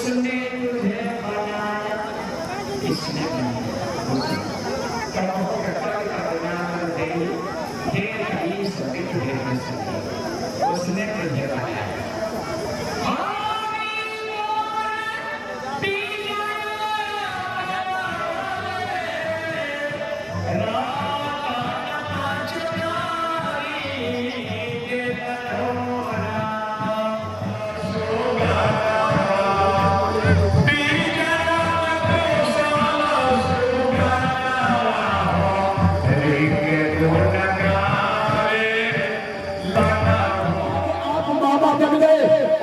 उसने तुझे बनाया इसने उसने तुझे बनाया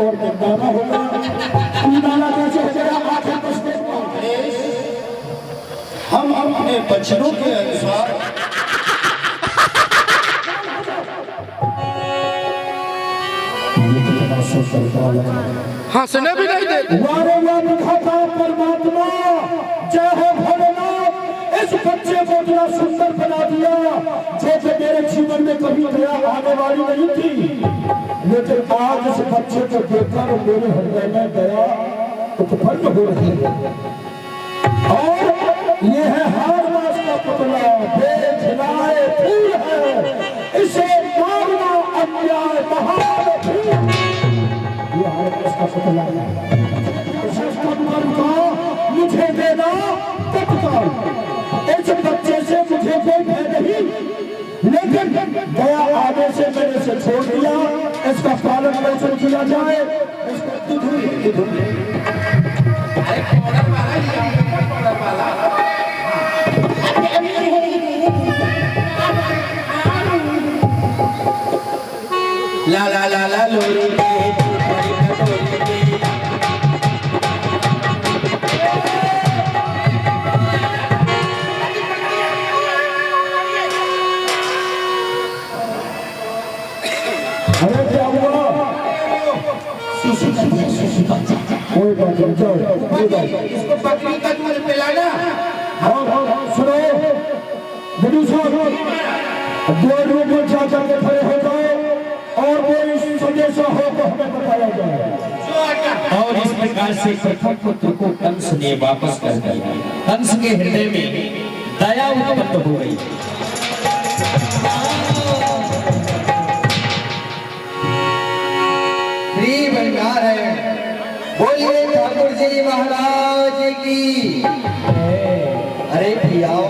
और दाना होगा दाना कैसे हो गया आखिर पुष्प हम अपने बचनों के अनुसार हंसने भी नहीं देते। परमात्मा जय हो भोलेनाथ, इस बच्चे को इतना सुंदर बना दिया जो कि मेरे जीवन में कभी दया आने वाली नहीं थी, लेकिन आज इस बच्चे को देखकर मेरे हृदय में दया उत्पन्न हो रही है। और ये है हार मास का पुतला, बेखिलाए फूल है, इसे मारना अन्याय महान भूल। ये हार मास का पुतला है, मुझे देना तत्काल। इस बच्चे से मुझे कोई भय नहीं, लेकिन दया आने से मैंने इसे छोड़ दिया। इसका पालन कैसे किया जाए, इसको ला ला ला ला लोरी इसको बकरी का दूध पिलाना। सुनो दो लोग जाकर के खड़े हो जाओ और वो इस संदेशा हो तो हमें बताया जाए। और इस प्रकार से प्रथम पुत्र को कंस ने वापस कर दिया। कंस के हृदय में दया उत्पन्न हो गई। श्री भंडार है, बोलिए ठाकुर जी महाराज की। अरे प्रियाओ,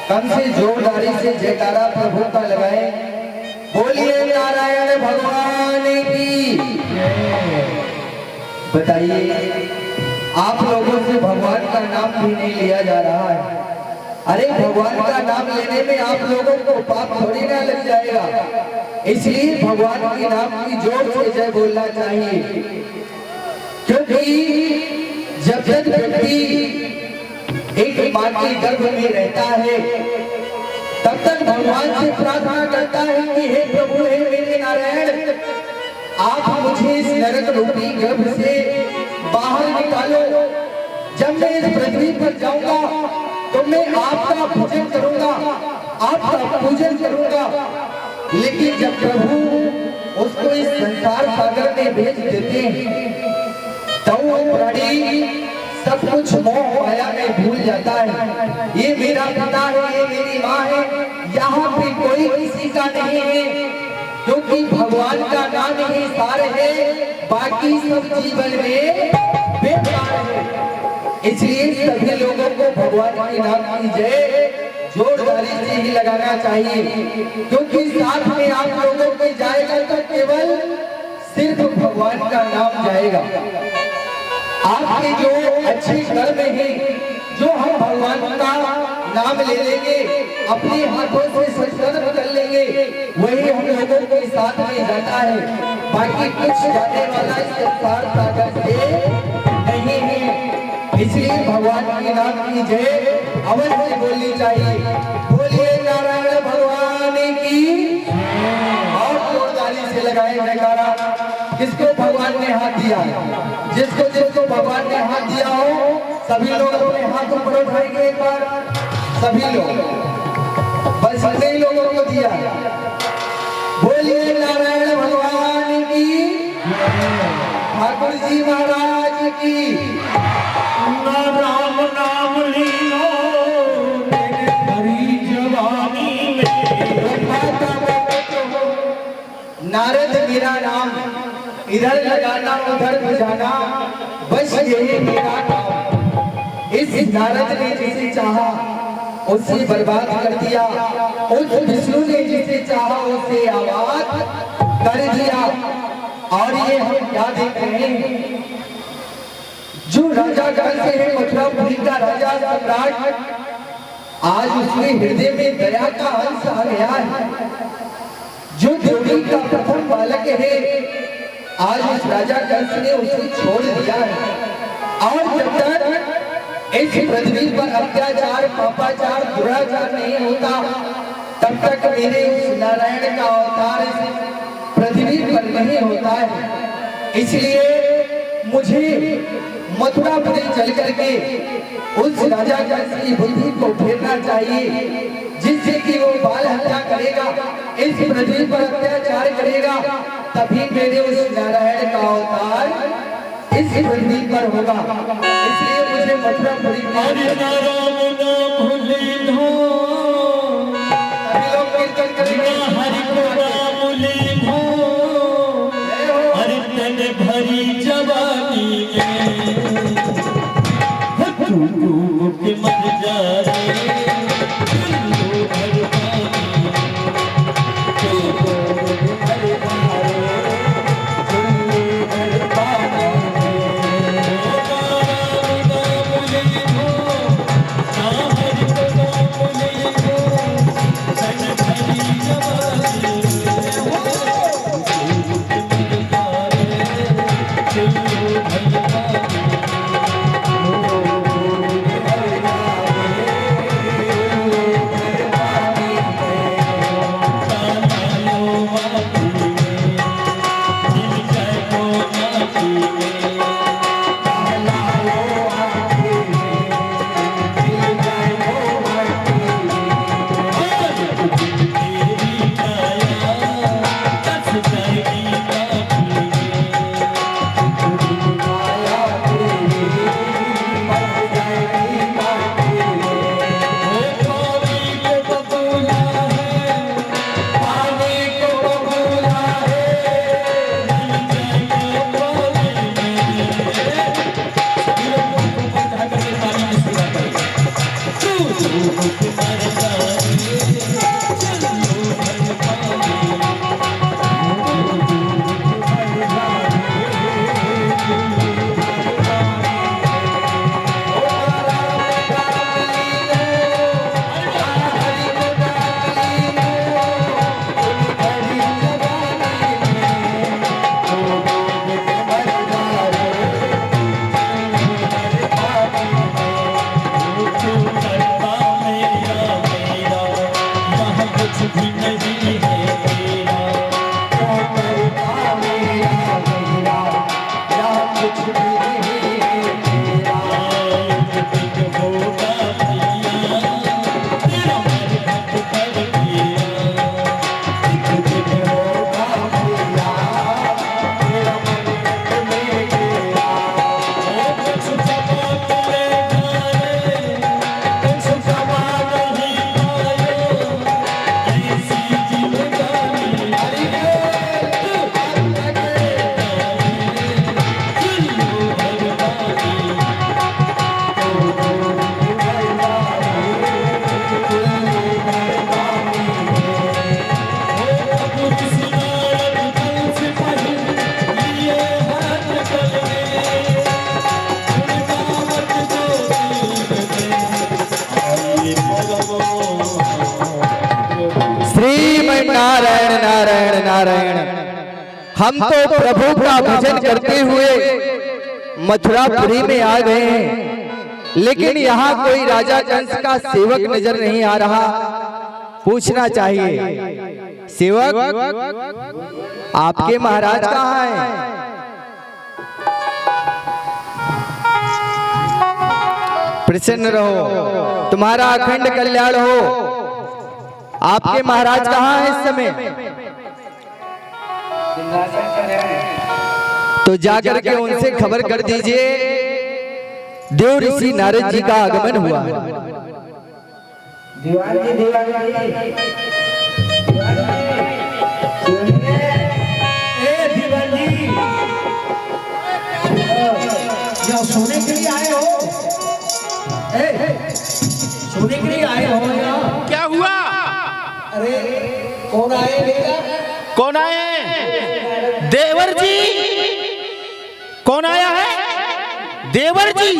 कम से जोरदारी से जयकारा प्रभु का लगाए। बोलिए नारायण भगवान की। बताइए, आप लोगों से भगवान का नाम भी नहीं लिया जा रहा है। अरे भगवान का नाम लेने में आप लोगों को पाप थोड़ी ना लग जाएगा, इसलिए भगवान के नाम की जोर से जय बोलना चाहिए। क्योंकि जब जब व्यक्ति एक मां के गर्भ में रहता है, तब तक भगवान से प्रार्थना करता है कि हे प्रभु, हे मेरे नारायण, आप मुझे इस नरक रूपी गर्भ से बाहर निकालो। जब मैं इस पृथ्वी पर जाऊंगा तो मैं आपका पूजन करूंगा, आपका पूजन करूंगा। लेकिन जब प्रभु उसको इस संसार सागर में भेज देते हैं, तो वो प्राणी सब कुछ मोह माया में भूल जाता है। ये मेरा पिता है, ये मेरी माँ है, यहाँ पे कोई किसी का नहीं है, क्योंकि भगवान का नाम ही सार है, बाकी सब जीवन में बेकार है। इसलिए सभी लोगों को भगवान के नाम की जय जोरदारी से ही लगाना चाहिए, क्योंकि साथ में आप लोगों के जाएगा तो केवल सिर्फ भगवान का नाम जाएगा। आपके जो अच्छे कर्म हैं, जो हम भगवान का नाम ले लेंगे, अपने हाथों से संकल्प कर लेंगे, वही हम लोगों के साथ में जाता है। बाकी कुछ जाने वाला इस संसार सागर से नहीं है। इसलिए भगवान के नाम की जय अवश्य बोलनी चाहिए। बोलिए नारायण भगवान की। और जोरदारी से लगाए जयकारा। किसको भगवान ने हाथ दिया है, जिसको जिसको भगवान ने हाथ दिया हो, सभी लोग अपने हाथ ऊपर उठाएंगे एक बार। सभी लोग, बस सभी लोगों को दिया। बोलिए नारायण भगवान की। ठाकुर जी महाराज की। ना राम नाम लीनो मेरे भरी जवानी में। नारद मेरा नाम इधर लगाना उधर बजाना, बस यही मेरा काम। इस नारद ने जिसे चाहा उसे बर्बाद कर दिया, उस विष्णु ने जिसे चाहा उसे आबाद कर दिया। और ये हम क्या देख रहे हैं, जो राजा काल से है मथुरापुरी का राजा सम्राट, आज उसके हृदय में दया का अंश आ गया है। जो द्रौपदी का प्रथम बालक है, आज उस राजा कंस ने उसे छोड़ दिया है। और जब तक इस पृथ्वी पर अत्याचार, पापाचार, दुराचार नहीं होता, तब तक मेरे उस नारायण का अवतार इस पृथ्वी पर नहीं होता है। इसलिए मुझे मथुरापुरी चल करके उस राजा कंस की बुद्धि को फेरना चाहिए, जिससे कि वो बाल हत्या करेगा, इस पृथ्वी पर अत्याचार करेगा, तभी मेरे उस नारायण का अवतार इस पृथ्वी पर होगा। इसलिए मुझे मथुरापुरी भरी जवानी में मर जा नारायण नारायण नारायण। हम तो प्रभु का भजन करते हुए मथुरापुरी में आ गए हैं, लेकिन यहाँ कोई राजा कंस का सेवक नजर नहीं आ रहा। पूछना चाहिए, सेवक आपके महाराज कहाँ हैं? प्रसन्न रहो, तुम्हारा अखंड कल्याण हो। आपके महाराज कहाँ हैं इस समय? तो जाकर के उनसे खबर कर दीजिए देव ऋषि नारद जी का आगमन हुआ है। दीवान जी सुनिए। ए दीवान जी, क्या सोने के लिए आए हो? सोने के लिए आए हो या क्या हुआ? अरे कौन आए बेटा? कौन आए? देवर जी। कौन आया है? देवर जी।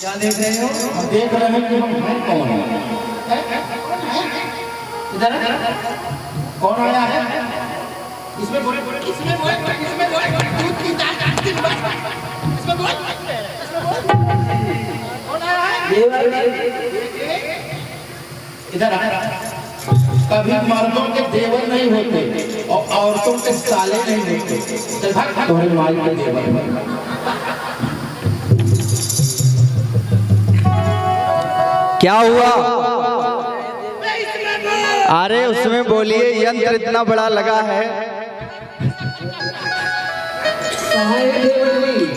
क्या देख रहे हो? हम देख रहे हैं कि हम हैं कौन? इधर कौन आया है? इसमें बोले इधर कभी मर्दों के देवर नहीं होते और औरतों के साले नहीं होते। चल भाग तुम्हारे माल के देवर। क्या हुआ? अरे उसमें बोलिए, यंत्र इतना बड़ा लगा है।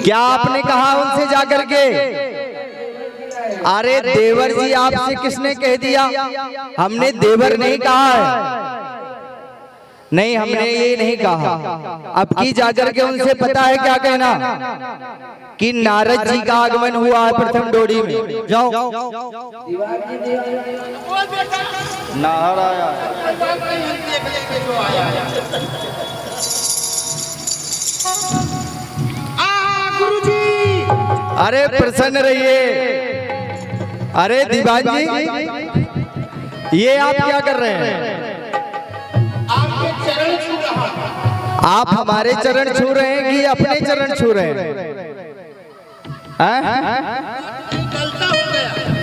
क्या आपने कहा उनसे जाकर के? अरे देवर जी आपसे किसने कह दिया? हमने देवर नहीं कहा है। नहीं, हमने ये नहीं कहा। अब की जाकर के उनसे पता है क्या कहना कि नारद जी का आगमन हुआ है प्रथम डोरी में। जाओ नाहर आया। अरे प्रसन्न रहिए। अरे दीवान जी, ये आप क्या कर रहे हैं? आपके चरण छू रहा है। आप हमारे चरण छू रहे हैं कि अपने चरण छू रहे हैं?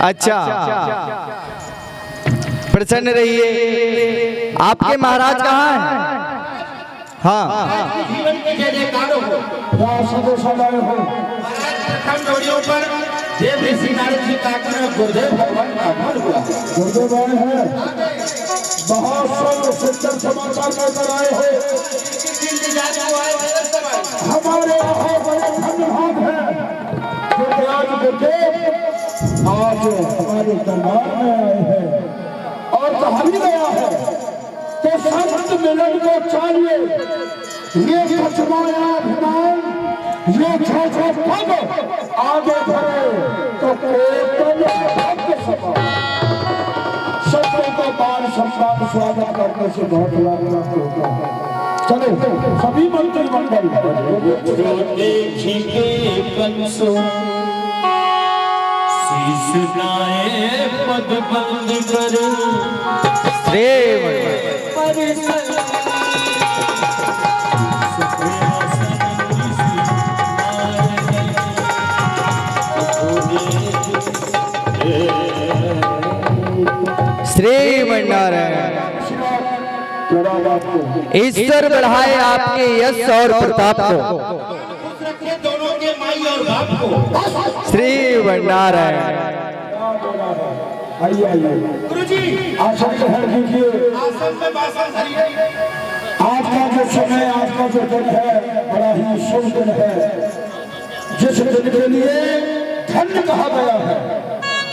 अच्छा, प्रसन्न रहिए। आपके महाराज कहाँ हैं? हाँ, जीवन के जय जयकार हो, सदो सदाए हो। प्रथम डोरियों पर देव ऋषि नारद जी का आगमन, गुरुदेव भगवान का आगमन हुआ। गुरुदेव आए हैं, बहुत सारे सच्चा समाचार लेकर आए हो। हमारे यहाँ बड़े धन्यवाद हैं जो आज गुरुदेव आज हमारे दरबार में आए हैं और कहा भी गया है तो संत मिलन को चाहिए। ये सचमाया अभिमान, ये छोटे पग आगे बढ़े तो केवल भक्त सभा। सबों का मान सम्मान स्वागत करने से बहुत लाभ प्राप्त होता है। चलो सभी मंत्रिमंडल पद बंद कर श्रीमन्नारायण। ईश्वर बढ़ाए आपके यश और प्रताप को। दोनों के माई और बाप को। श्रीमन्नारायण। आइए आइए गुरुजी, आसन ग्रहण कीजिए। आसन में वासन धरिए। आज का जो समय, आज का जो दिन है बड़ा ही शुभ दिन है, जिस दिन के लिए धन्य कहा गया है।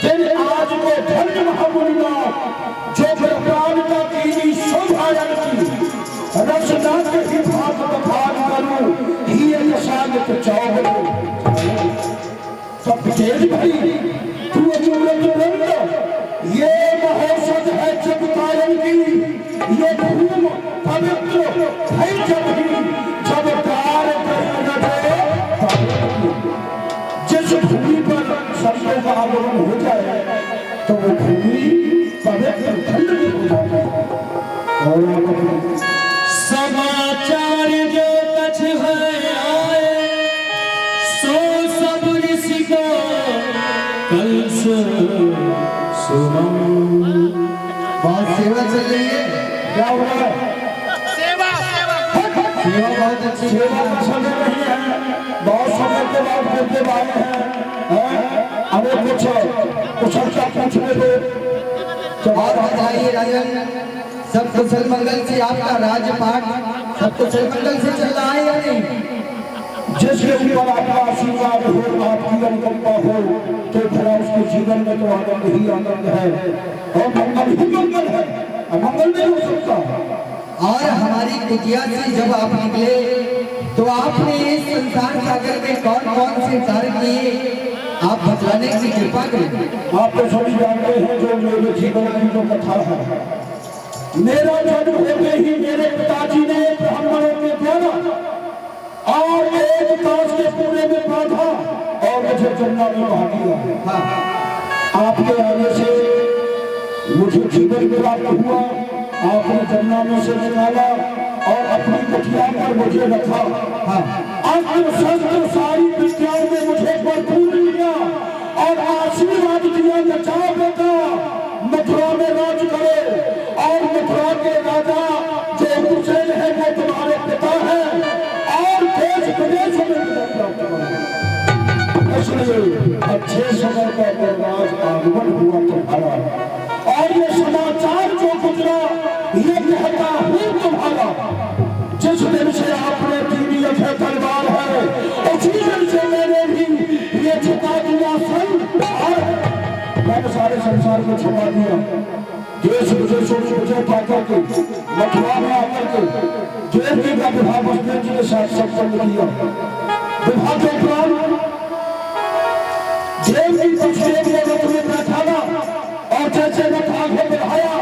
दिन आज को धन्य महामुनिना जो प्रकार का कीनी शोभायन की रचना के ही भाग बखान करूं ही सागत चाहो सब तेज भाई तू अजूरत बंद। ये महोत्सव है जब कायम की, ये भूम पवित्र है जब ही जब कार जिस भूमि पर संतों का आगमन हो जाए तो वो भूमि पवित्र धन्य हो जाती है। समाचार जो कछ है आए सो सब ऋषि को कल सुनो। बहुत सेवा चल रही है। क्या हो रहा है? सेवा सेवा बहुत अच्छी सेवा चल रही है। बहुत समय के बाद गुरुदेव आए हैं। हमें कुछ अच्छा पूछने दो। और बताइए राजन, सब कुशल मंगल से आपका राजपाट सब कुशल मंगल से चल रहा है या नहीं? जिसके ऊपर आपका आशीर्वाद हो, आपकी अनुकंपा हो, तो भला उसके जीवन में तो आनंद ही आनंद है और मंगल ही मंगल है, अमंगल नहीं हो सकता। और हमारी कुटिया से जब आप निकले तो आपने इस संसार सागर में कौन कौन से कार्य किए, आप बतलाने की कृपा करें। आप तो सभी जानते हैं जो मेरे जीवन की जो कथा है। मेरा जन्म होते ही मेरे पिताजी ने ब्राह्मणों के द्वारा और एक ताश के पूरे में बांधा और मुझे जन्ना में बहा दिया। आपके आने से मुझे जीवन प्राप्त हुआ, आपने जन्ना में से निकाला और अपनी कुटिया पर मुझे रखा। अस्त्र शस्त्र सारी विद्याओं में मुझे भरपूर लिया और आशीर्वाद दिया, बचाओ बेटा, मथुरा में राज करे और मथुरा के राजा जो हुसैन है वो तुम्हारे पिता है और देश विदेश में विजय प्राप्त करो। इसलिए अच्छे समय का राज आगमन हुआ तुम्हारा और ये समाचार जो गुजरा ये कहता हूँ तुम्हारा, जिस दिन से आपने दीनी अभय तलवार है उसी दिन से मैंने भी ये झुका दिया सर और मैंने सारे संसार को छुपा दिया। देश विदेशों में मुझे पाकर के मथुरा में आकर के देवकी का विवाह बसदेव जी के साथ संपन्न किया। विवाह के उपरांत देवकी बसदेव ने रथ में बैठाना और जैसे रथ आगे बढ़ाया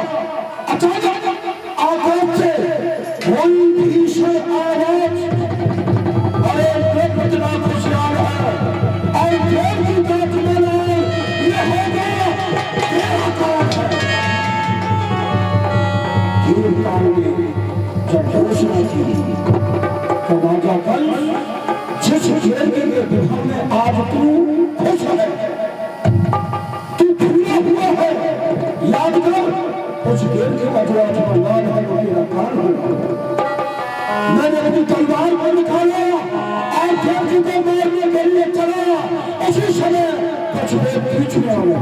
अचानक आकाश से कोई भीषण आवाज, अरे कितना खुशहाल है और देव की बात बोला ये होगा तेरा काम है। ये काल में जब घोषणा की तो राजा कल जिस खेल के विवाह में आज तू खुश है, तू भूला हुआ है, याद कर उस खेल के का जो आज बलिदान है वो तेरा काल होगा। मैंने अपनी तलवार को निकाला और देवकी को मारने के लिए चला, उसी समय कछुए बीच में आया।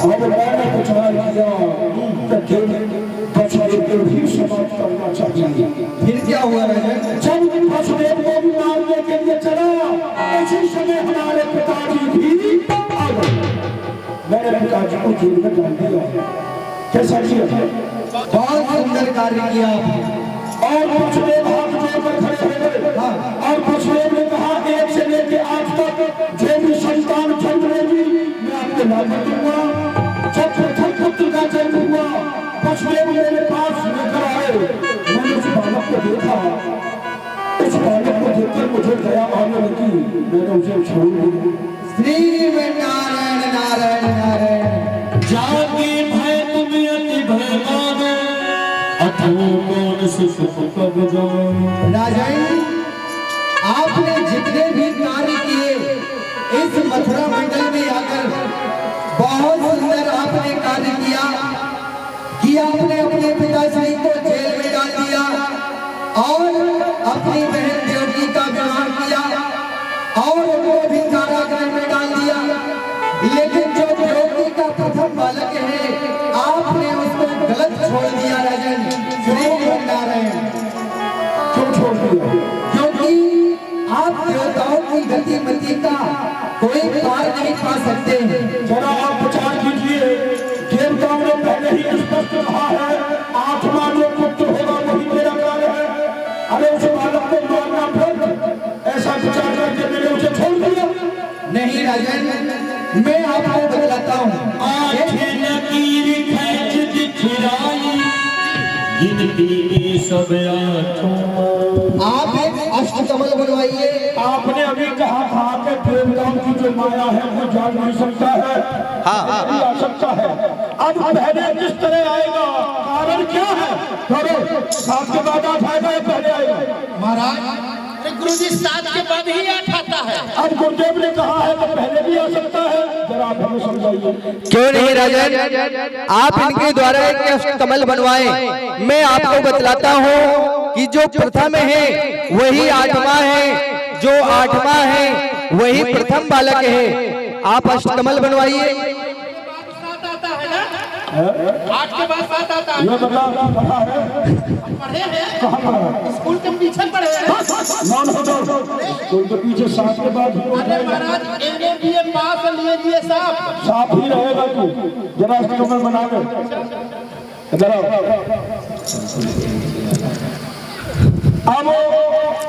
अब मैंने विचार किया कछुए को भी समाप्त करना चाहिए। फिर क्या हुआ राजा? जब कछुए को भी मारने के लिए चला उसी समय हमारे पिताजी भी आ गए। मैंने पिताजी को जेल में डाल दिया। कैसा किया? बहुत सुंदर कार्य किया आपने। और कछुए हाथ जोड़कर खड़े हो गए और कछुए ने कहा एक से लेके आज तक जो भी संतान जन्मेगी मैं आपको लाभ दूंगा। जब प्रथम पुत्र का जन्म हुआ कछुए मेरे पास लेकर आए, मैंने उस बालक को देखा, उस बालक को देखकर मुझे दया आने लगी, मैंने उसे छोड़ दिया। श्रीमन्नारायण नारायण नारायण। जागे भय तुम अति भय मानो, अथो कौन सुख कब जानो। राजन, आपने जितने भी कार्य किए इस मथुरा मंडल में आकर बहुत सुंदर आपने कार्य किया कि आपने अपने पिताश्री को जेल में डाल दिया और अपनी बहन देवकी का विवाह किया और उनको भी कारागार में डाल दिया। लेकिन जो देवकी का प्रथम बालक है आपने उसको गलत छोड़ दिया। राजन श्रीमन्नारायण, क्यों छोड़ दिया? क्योंकि आप देवताओं की गतिमति का कोई पार नहीं पा सकते। जरा आप विचार कीजिए, देवताओं ने पहले ही स्पष्ट कहा है आत्मा जो पुत्र होगा वही मेरा कार्य है। अरे उस बालक को मारना फिर ऐसा विचार करके मैंने उसे छोड़ दिया। नहीं राजन, मैं आपको बतलाता हूँ। आप एक अष्टकमल बनवाइए। आपने अभी कहा था कि देवताओं की जो माया है वो जान नहीं सकता है, नहीं आ सकता है। अब पहले किस तरह आएगा, कारण क्या है? करो साथ के बाद आप आएगा या पहले आएगा? महाराज गुरुजी साथ के बाद ही आता है। अब गुरुदेव ने कहा है तो पहले भी आ सकता है, जरा आप हमें समझाइए। क्यों नहीं राजन, आप इनके द्वारा एक अष्टकमल बनवाएं। मैं आपको बतलाता हूँ कि जो प्रथम है वही आठवां है, जो आठवां है वही प्रथम बालक है। आप अष्टकमल बनवाइए। 8 के बाद 7 आता है। ये बता पढ़ा है पढ़े हैं कहाँ पढ़ा है? स्कूल के पीछे पढ़े हैं। मान हो जाओ स्कूल के पीछे 7 के बाद ही अरे महाराज एमए बीए पास लीजिए साहब। साफ ही रहेगा तू जरा इसको मैं बना दे जरा अब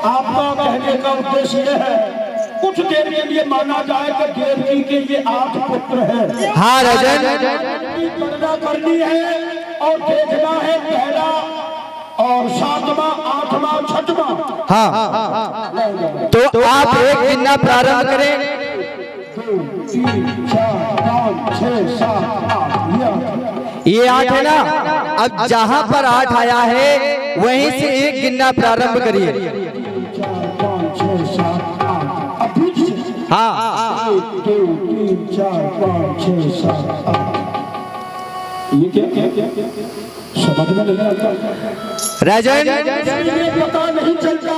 आपका कहने का उद्देश्य यह है कुछ देर के लिए माना जाए कि देवकी के ये 8 पुत्र हैं। हाँ राजन, गणना करनी है और देखना है पहला और 7वां 8वां 6वां। हाँ तो आप एक गिनना प्रारंभ करें। 2 3 4 5 6 7 8 ये 8 है ना, अब जहाँ पर 8 आया है वहीं से एक गिनना प्रारंभ करिए। 4 5 6 7 8 अब बीच से हाँ 1 2 3 4 5 6 7 8 ये क्या समझ में नहीं आता राजन, ये पता नहीं चलता